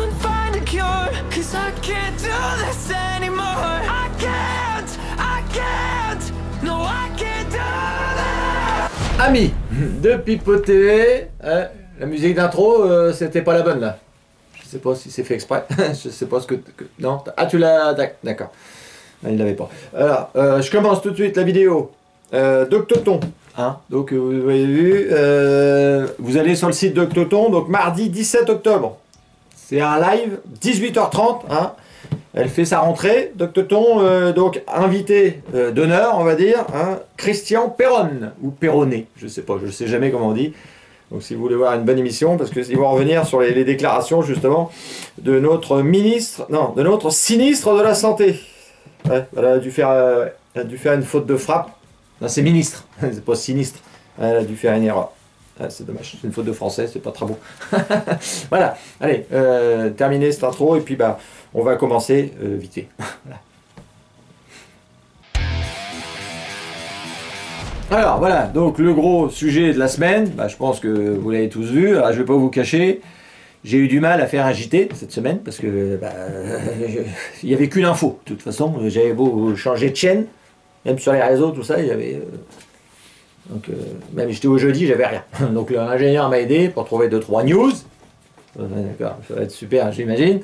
and find a cure, 'cause I can't do this anymore. I can't, no I can't do that. Amis de Pipo TV, la musique d'intro, c'était pas la bonne là. Je sais pas si c'est fait exprès. Je sais pas ce que non. Ah, tu l'as. D'accord. Ah, il l'avait pas. Alors, je commence tout de suite la vidéo. Doctoton. Hein, donc, vous avez vu. Vous allez sur le site Doctoton. Donc, mardi 17 octobre. C'est un live, 18h30. Hein. Elle fait sa rentrée. Doctoton, donc, invité d'honneur, on va dire. Hein, Christian Perron. Ou Perronnet. Je sais pas. Je sais jamais comment on dit. Donc si vous voulez voir une bonne émission, parce qu'ils vont revenir sur les déclarations justement de notre ministre, non, de notre sinistre de la santé. Ouais, elle a dû faire une faute de frappe. Non, c'est ministre, c'est pas sinistre. Elle a dû faire une erreur. Ouais, c'est dommage, c'est une faute de français, c'est pas très beau. Voilà, allez, terminé cette intro et puis bah on va commencer vite fait. Voilà. Alors voilà, donc le gros sujet de la semaine, bah, je pense que vous l'avez tous vu, alors, je ne vais pas vous cacher, j'ai eu du mal à faire un JT cette semaine parce que bah, il n'y avait qu'une info, de toute façon, j'avais beau changer de chaîne, même sur les réseaux, tout ça, il y avait... donc même j'étais au jeudi, j'avais rien. Donc l'ingénieur m'a aidé pour trouver 2-3 news, d'accord, ça va être super, j'imagine.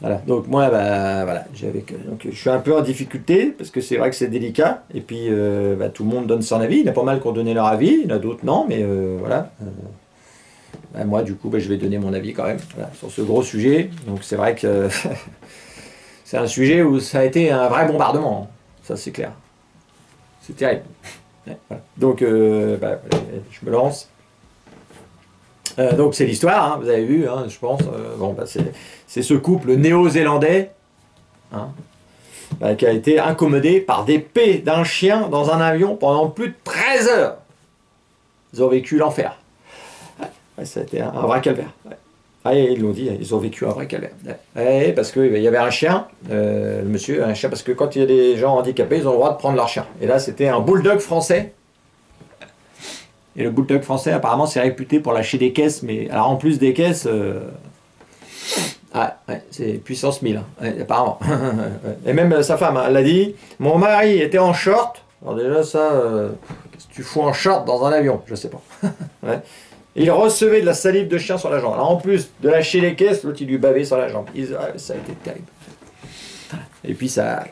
Voilà, donc moi, bah, voilà, donc, je suis un peu en difficulté, parce que c'est vrai que c'est délicat, et puis bah, tout le monde donne son avis, il y en a pas mal qui ont donné leur avis, il y en a d'autres non, mais voilà. Bah, moi, du coup, bah, je vais donner mon avis quand même, voilà, sur ce gros sujet, donc c'est vrai que c'est un sujet où ça a été un vrai bombardement, ça c'est clair. C'est terrible. Ouais, voilà. Donc, bah, je me lance. Donc c'est l'histoire, hein, vous avez vu, hein, je pense, bon, bah, c'est ce couple néo-zélandais hein, bah, qui a été incommodé par des pets d'un chien dans un avion pendant plus de 13 heures. Ils ont vécu l'enfer. Ouais, ça a été un vrai calvaire. Ouais. Ah, ils l'ont dit, ils ont vécu un vrai calvaire. Ouais, parce qu'il y avait un chien, le monsieur, un chien, parce que quand il y a des gens handicapés, ils ont le droit de prendre leur chien. Et là, c'était un bulldog français. Et le bulldog français, apparemment, c'est réputé pour lâcher des caisses, mais alors en plus des caisses, ah, ouais, c'est puissance 1000, hein, ouais, apparemment. Et même sa femme, hein, elle a dit, mon mari était en short. Alors déjà, ça, qu'est-ce que tu fous en short dans un avion? Je sais pas. Ouais. Et il recevait de la salive de chien sur la jambe. Alors en plus de lâcher les caisses, l'autre il lui bavait sur la jambe. Ça a été terrible. Et puis ça...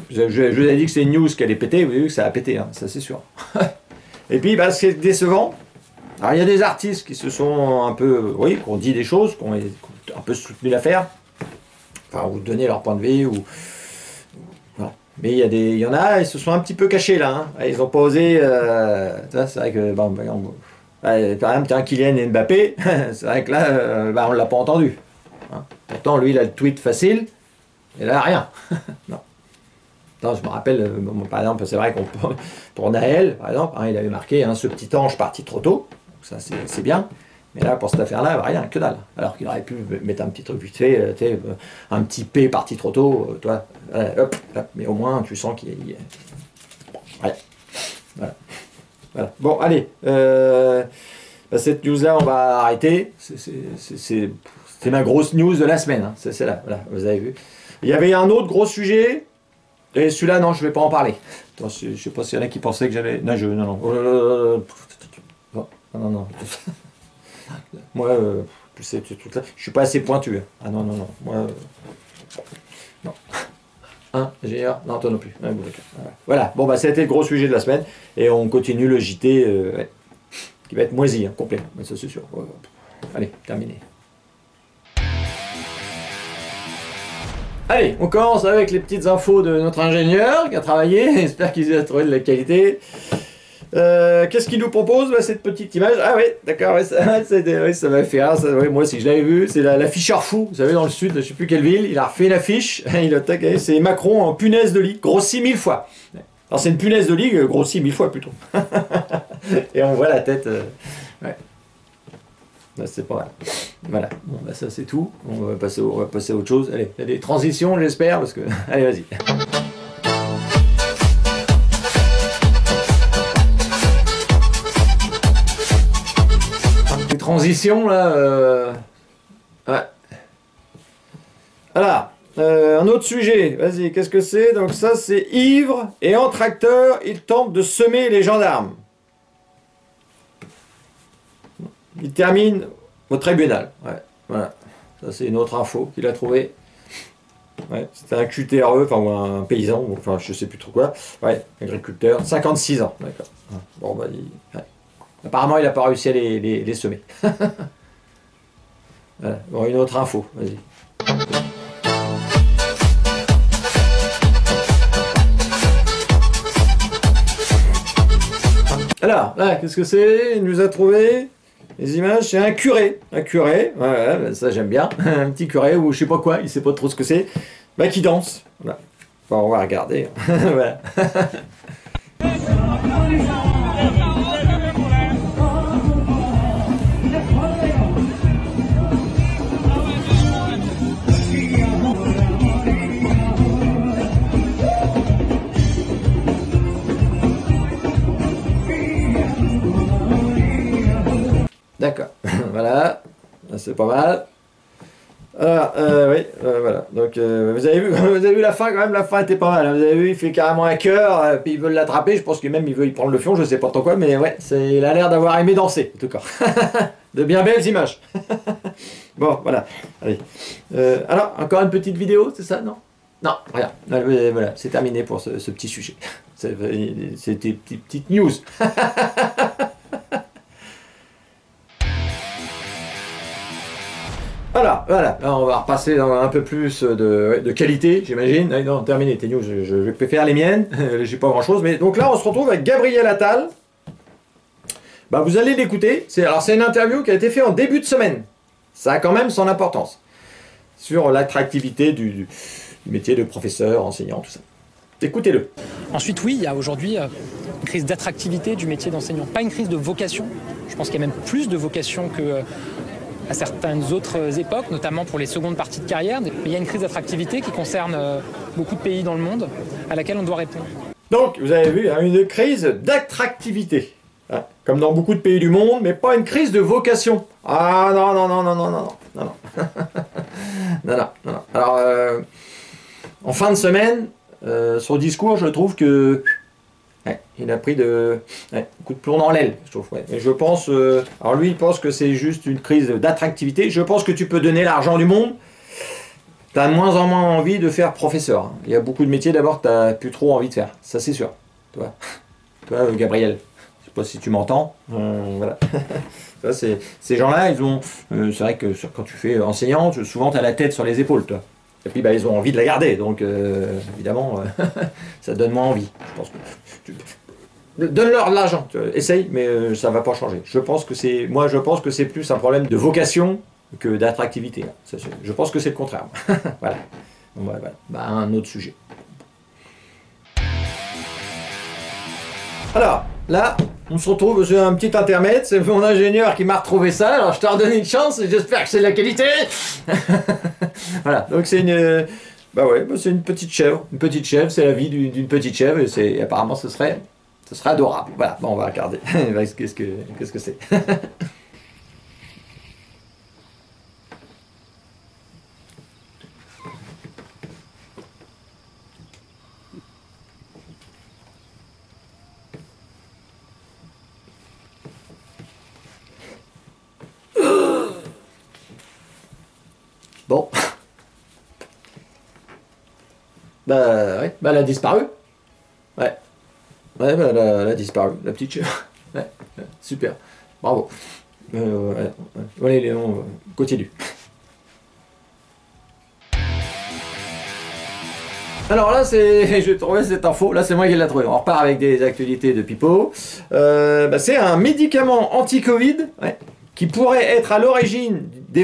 Je vous ai dit que c'est une news qui allait péter, vous avez vu que ça a pété, hein, ça c'est sûr. Et puis, bah, c'est décevant. Alors, il y a des artistes qui se sont un peu, oui, qui ont dit des choses, qui ont un peu soutenu l'affaire, enfin, ou donné leur point de vue, ou voilà. Mais il y en a, ils se sont un petit peu cachés là. Hein. Ils n'ont pas osé. C'est vrai que, bon, par exemple, un Kylian Mbappé, c'est vrai que là, bah, on ne l'a pas entendu. Hein. Pourtant, lui, il a le tweet facile, et là, rien. Non. Non, je me rappelle, bon, par exemple, c'est vrai qu'on pour Naël, par exemple, hein, il avait marqué hein, ce petit ange parti trop tôt, ça c'est bien, mais là pour cette affaire-là, rien, que dalle. Alors qu'il aurait pu mettre un petit truc vite fait, un petit P parti trop tôt, toi, hop, mais au moins tu sens qu'il y a. Ouais. Voilà. Voilà. Bon, allez, bah, cette news-là, on va arrêter. C'est ma grosse news de la semaine, hein. C'est là, voilà, vous avez vu. Il y avait un autre gros sujet. Et celui-là, non, je ne vais pas en parler. Attends, je ne sais pas s'il y en a qui pensaient que j'allais... Non, non. Non. Moi, je ne suis pas assez pointu. Ah non. Moi, non. Hein, ingénieur? Non, toi non plus. Ouais, bon, voilà, bon, bah, ça a été le gros sujet de la semaine. Et on continue le JT, ouais, qui va être moisi, hein, complet. Mais ça, c'est sûr. Allez, terminé. Allez, on commence avec les petites infos de notre ingénieur qui a travaillé, j'espère qu'il a trouvé de la qualité. Qu'est-ce qu'il nous propose? Bah, cette petite image, ah oui, d'accord, ouais, ça m'a fait rire, ouais, moi aussi je l'avais vu, c'est l'afficheur fou, vous savez dans le sud, je ne sais plus quelle ville, il a refait une affiche, c'est Macron en punaise de lit, grossi 1000 fois. Alors c'est une punaise de lit, grossi 1000 fois plutôt. Et on voit la tête, ouais. C'est pas mal. Voilà, bon, bah ça c'est tout. On va passer à autre chose. Allez, il y a des transitions, j'espère, parce que. Allez, vas-y. Les transitions, là. Ouais, autre sujet. Vas-y, qu'est-ce que c'est? Donc ça, c'est ivre et en tracteur, il tente de semer les gendarmes. Il termine au tribunal. Ouais, voilà. Ça, c'est une autre info qu'il a trouvée. Ouais, c'était un QTRE, enfin, ou un paysan, enfin, je sais plus trop quoi. Ouais, agriculteur, 56 ans. D'accord. Bon, bah, ouais. Apparemment, il n'a pas réussi à les semer. Voilà. Bon, une autre info, vas-y. Alors, là, qu'est-ce que c'est? Il nous a trouvé les images, c'est un curé. Un curé, ouais, ça j'aime bien. Un petit curé, ou je sais pas quoi, il sait pas trop ce que c'est, bah, qui danse. Voilà. Bon, on va regarder. Voilà. D'accord, voilà, c'est pas mal. Alors, oui, voilà. Donc, vous avez vu la fin quand même, la fin était pas mal. Hein. Vous avez vu, il fait carrément un cœur, puis ils veulent l'attraper. Je pense que même il veut y prendre le fion, je sais pas trop quoi, mais ouais, il a l'air d'avoir aimé danser, en tout cas. De bien belles images. Bon, voilà. Allez. Alors, encore une petite vidéo, c'est ça, non? Non, rien. Voilà, c'est terminé pour ce petit sujet. C'était petite news. Voilà, voilà, là on va repasser dans un peu plus de qualité, j'imagine. Non, terminé, tes news, je vais faire les miennes, j'ai pas grand chose, mais donc là on se retrouve avec Gabriel Attal. Bah vous allez l'écouter, c'est une interview qui a été faite en début de semaine. Ça a quand même son importance. Sur l'attractivité du métier de professeur, enseignant, tout ça. Écoutez-le. Ensuite, oui, il y a aujourd'hui une crise d'attractivité du métier d'enseignant. Pas une crise de vocation. Je pense qu'il y a même plus de vocation que à certaines autres époques, notamment pour les secondes parties de carrière. Mais il y a une crise d'attractivité qui concerne beaucoup de pays dans le monde, à laquelle on doit répondre. Donc, vous avez vu, hein, une crise d'attractivité. Hein, comme dans beaucoup de pays du monde, mais pas une crise de vocation. Ah non, non, non, non, non, non, non, non. Non, non, non, non. Alors, en fin de semaine, son discours, je trouve que... Ouais, il a pris un coup de plomb dans l'aile, je trouve. Ouais. Et je pense, alors lui, il pense que c'est juste une crise d'attractivité. Je pense que tu peux donner l'argent du monde, tu as de moins en moins envie de faire professeur. Il y a beaucoup de métiers d'abord que tu n'as plus trop envie de faire, ça c'est sûr. Toi, Gabriel, je sais pas si tu m'entends. Voilà. Ces gens-là, ils ont. C'est vrai que quand tu fais enseignant, souvent tu as la tête sur les épaules, toi. Et puis bah, ils ont envie de la garder, donc évidemment, ça donne moins envie. Je pense que donne-leur de l'argent, essaye, mais ça va pas changer. Je pense que c'est plus un problème de vocation que d'attractivité. Je pense que c'est le contraire. Voilà. Bon, voilà. Bah, un autre sujet. Alors, là, on se retrouve sur un petit intermède, c'est mon ingénieur qui m'a retrouvé ça, alors je te redonne une chance et j'espère que c'est de la qualité. Voilà, donc c'est une... Bah ouais, c'est une petite chèvre. Une petite chèvre, c'est la vie d'une petite chèvre et apparemment ce serait adorable. Voilà, bon, on va regarder. Qu'est-ce que c'est? Bon. Bah, ouais, bah, elle a disparu. Ouais. Ouais, bah, elle a disparu, la petite chèvre. Ouais, super. Bravo. Allez, on continue. Alors là, je trouvais cette info, là c'est moi qui l'ai trouvé. On repart avec des actualités de Pipo. Bah, c'est un médicament anti-Covid, ouais, qui pourrait être à l'origine de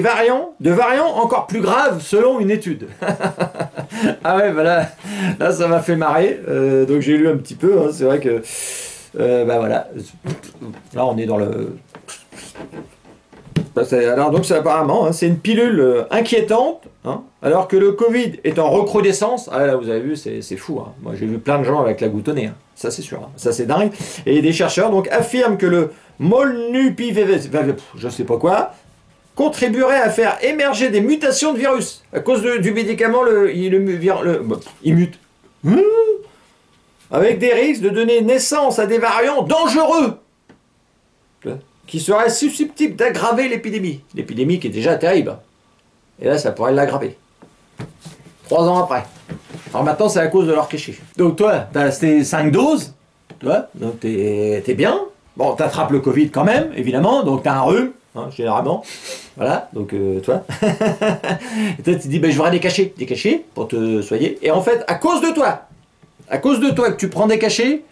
variants encore plus graves selon une étude. Ah ouais, bah là ça m'a fait marrer, donc j'ai lu un petit peu, hein, c'est vrai que, bah voilà, là on est dans le... Alors donc apparemment, hein, c'est une pilule inquiétante, hein, alors que le Covid est en recrudescence. Ah là vous avez vu, c'est fou, hein. Moi j'ai vu plein de gens avec la goutte au nez, hein. Ça c'est sûr, hein. Ça c'est dingue. Et des chercheurs donc affirment que le molnupiravir, je sais pas quoi, contribuerait à faire émerger des mutations de virus. À cause du médicament, il mute. Avec des risques de donner naissance à des variants dangereux qui seraient susceptibles d'aggraver l'épidémie. L'épidémie qui est déjà terrible. Et là, ça pourrait l'aggraver. 3 ans après. Alors maintenant, c'est à cause de leur cliché. Donc toi, tu as tes 5 doses. Toi, donc t'es bien. Bon, t'attrapes le Covid quand même, évidemment. Donc t'as un rhume, hein, généralement. Voilà, donc toi. Et toi, tu te dis, ben, je voudrais des cachets pour te soigner. Et en fait, à cause de toi que tu prends des cachets,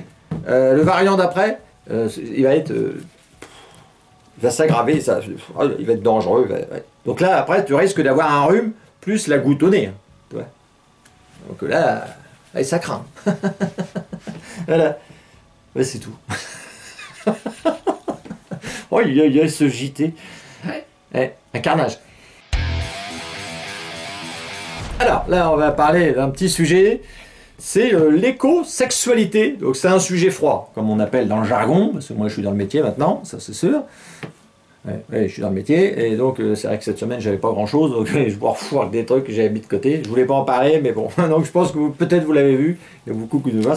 le variant d'après, il va s'aggraver, il va être dangereux. Ouais. Donc là, après, tu risques d'avoir un rhume plus la goutte au nez. Tu vois. Donc là, ça craint. Voilà. Ouais, c'est tout. Oh, il y a ce JT. Ouais, un carnage. Alors, là, on va parler d'un petit sujet. C'est l'écosexualité. Donc, c'est un sujet froid, comme on appelle dans le jargon, parce que moi, je suis dans le métier maintenant, ça c'est sûr. Ouais, je suis dans le métier, et donc c'est vrai que cette semaine, j'avais pas grand-chose, donc je vais refaire des trucs que j'avais mis de côté. Je voulais pas en parler, mais bon. Donc, je pense que peut-être vous l'avez vu. Il y a beaucoup de gens.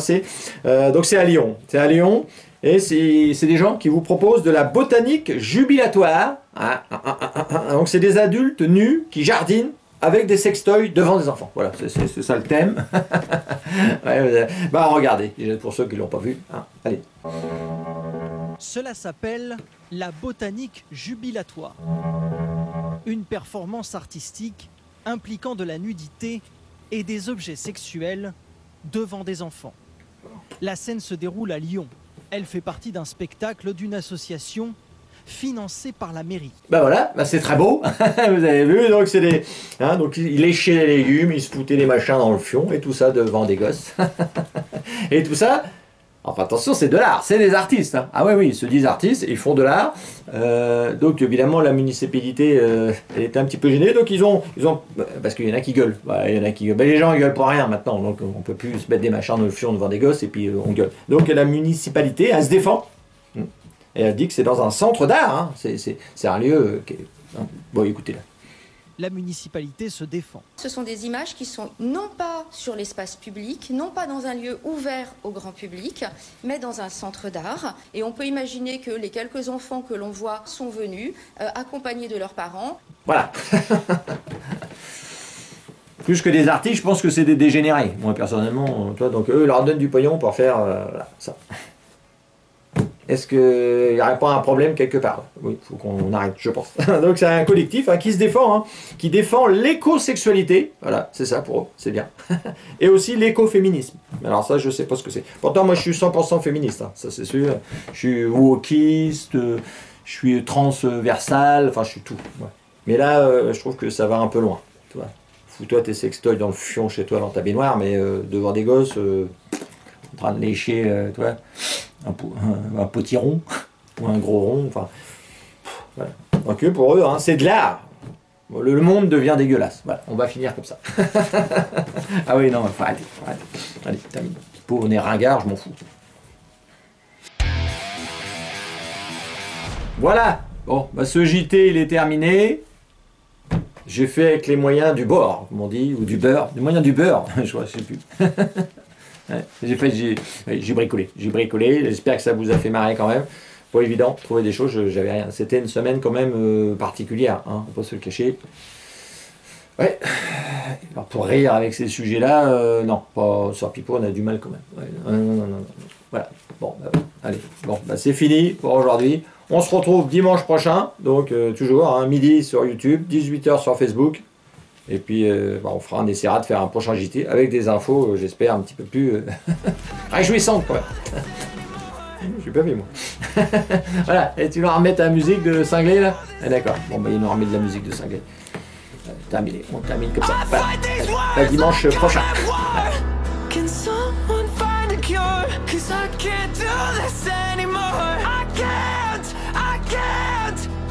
Donc, c'est à Lyon. C'est à Lyon. Et c'est des gens qui vous proposent de la botanique jubilatoire. Donc c'est des adultes nus qui jardinent avec des sextoys devant des enfants. Voilà, c'est ça le thème. Ouais, bah regardez, pour ceux qui ne l'ont pas vu. Hein. Allez. Cela s'appelle la botanique jubilatoire. Une performance artistique impliquant de la nudité et des objets sexuels devant des enfants. La scène se déroule à Lyon. Elle fait partie d'un spectacle d'une association financée par la mairie. Bah voilà, bah c'est très beau, vous avez vu, donc c'est des... Hein, donc il léchait les légumes, il se foutait les machins dans le fion, et tout ça devant des gosses. Et tout ça, enfin attention, c'est de l'art, c'est des artistes. Hein. Ah oui, ils se disent artistes, ils font de l'art. Donc évidemment, la municipalité elle était un petit peu gênée, donc ils ont parce qu'il y en a qui gueulent. Bah, il y en a qui gueulent. Bah, les gens ils gueulent pour rien maintenant, donc on peut plus se mettre des machins dans le fion devant des gosses, et puis on gueule. Donc la municipalité, elle se défend. Et elle dit que c'est dans un centre d'art, hein. C'est un lieu qui est... Bon, écoutez-la. La municipalité se défend. Ce sont des images qui sont non pas sur l'espace public, non pas dans un lieu ouvert au grand public, mais dans un centre d'art. Et on peut imaginer que les quelques enfants que l'on voit sont venus, accompagnés de leurs parents. Voilà. Plus que des artistes, je pense que c'est des dégénérés. Moi, personnellement, toi, donc eux leur donnent du pognon pour faire voilà, ça. Est-ce qu'il n'y aurait pas un problème quelque part? Oui, il faut qu'on arrête, je pense. Donc c'est un collectif hein, qui se défend, hein, qui défend l'écosexualité. Voilà, c'est ça pour eux, c'est bien. Et aussi l'écoféminisme. Alors ça, je ne sais pas ce que c'est. Pourtant, moi, je suis 100% féministe, hein, ça c'est sûr. Je suis wokiste, je suis transversal, enfin, je suis tout. Ouais. Mais là, je trouve que ça va un peu loin. Tu vois. Fous-toi tes sextoys dans le fion chez toi, dans ta baignoire, mais devant des gosses, en train de lécher, tu vois. Un petit rond ou un gros rond, enfin voilà. Donc pour eux hein, c'est de l'art. Le monde devient dégueulasse. Voilà, on va finir comme ça. Ah oui non, faut arrêter. Allez, termine. Pour on est ringard, je m'en fous. Voilà. Bon, bah ce JT il est terminé. J'ai fait avec les moyens du bord, comme on dit, ou du beurre. Les moyens du beurre, je crois, je sais plus. Ouais, j'ai bricolé, j'espère que ça vous a fait marrer quand même. Pas évident, trouver des choses, j'avais rien. C'était une semaine quand même particulière, hein, on peut se le cacher. Ouais, alors pour rire avec ces sujets-là, non, pas sur Pipo, on a du mal quand même. Ouais, non. Voilà, bon, allez, bon, c'est fini pour aujourd'hui. On se retrouve dimanche prochain, donc toujours, hein, midi sur YouTube, 18h sur Facebook. Et puis, on essaiera de faire un prochain JT avec des infos, j'espère, un petit peu plus réjouissantes, quoi. Je suis pas vu, moi. Voilà, et tu vas remettre ta musique de cinglé, là? Ah, d'accord, bon, il nous remet de la musique de cinglé. Terminé, on termine comme ça. Voilà. À dimanche prochain. Can someone find a cure? 'Cause I can't do this anymore. I can't.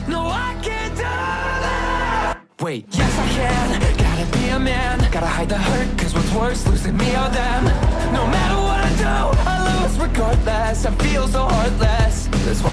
No, I can't do that. Wait, yes I can. Gotta be a man. Gotta hide the hurt, 'cause what's worse, losing me or them. No matter what I do, I lose regardless. I feel so heartless. That's why